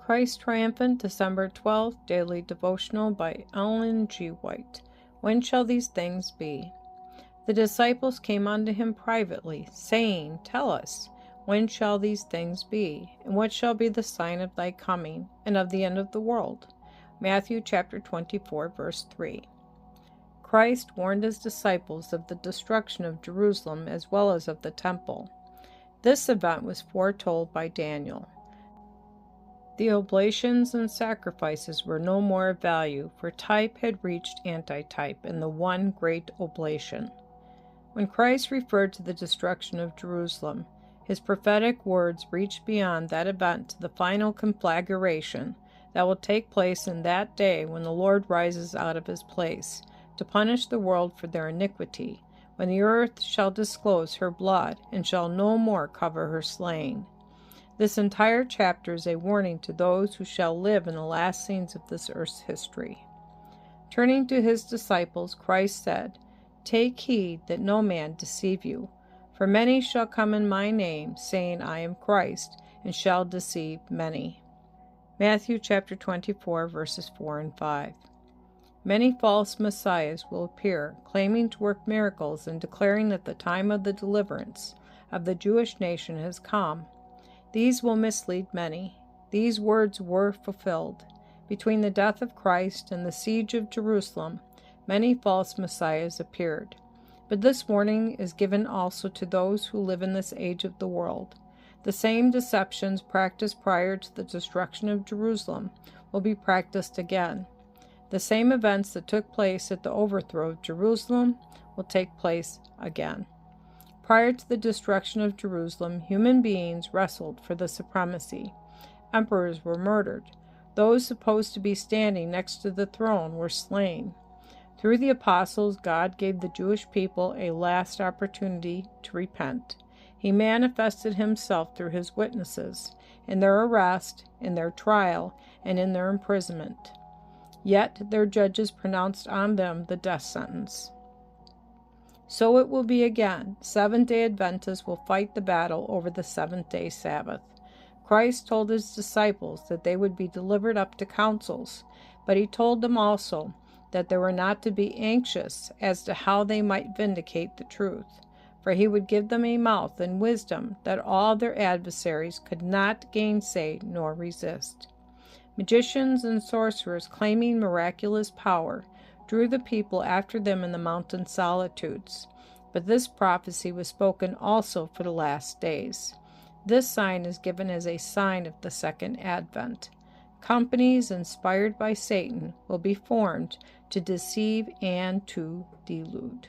Christ Triumphant, December 12th, Daily Devotional by Ellen G. White. When shall these things be? The disciples came unto him privately, saying, Tell us, when shall these things be? And what shall be the sign of thy coming, and of the end of the world? Matthew chapter 24, verse 3. Christ warned his disciples of the destruction of Jerusalem as well as of the temple. This event was foretold by Daniel. The oblations and sacrifices were no more of value, for type had reached antitype in the one great oblation. When Christ referred to the destruction of Jerusalem, his prophetic words reached beyond that event to the final conflagration that will take place in that day when the Lord rises out of his place to punish the world for their iniquity, when the earth shall disclose her blood and shall no more cover her slain. This entire chapter is a warning to those who shall live in the last scenes of this earth's history. Turning to his disciples, Christ said, Take heed that no man deceive you, for many shall come in my name, saying, I am Christ, and shall deceive many. Matthew chapter 24, verses 4 and 5. Many false messiahs will appear, claiming to work miracles and declaring that the time of the deliverance of the Jewish nation has come. These will mislead many. These words were fulfilled. Between the death of Christ and the siege of Jerusalem, many false messiahs appeared. But this warning is given also to those who live in this age of the world. The same deceptions practiced prior to the destruction of Jerusalem will be practiced again. The same events that took place at the overthrow of Jerusalem will take place again. Prior to the destruction of Jerusalem, human beings wrestled for the supremacy. Emperors were murdered. Those supposed to be standing next to the throne were slain. Through the apostles, God gave the Jewish people a last opportunity to repent. He manifested himself through his witnesses, in their arrest, in their trial, and in their imprisonment. Yet their judges pronounced on them the death sentence. So it will be again. Seventh-day Adventists will fight the battle over the seventh-day Sabbath. Christ told his disciples that they would be delivered up to councils, but he told them also that they were not to be anxious as to how they might vindicate the truth, for he would give them a mouth and wisdom that all their adversaries could not gainsay nor resist. Magicians and sorcerers claiming miraculous power drew the people after them in the mountain solitudes. But this prophecy was spoken also for the last days. This sign is given as a sign of the second advent. Companies inspired by Satan will be formed to deceive and to delude.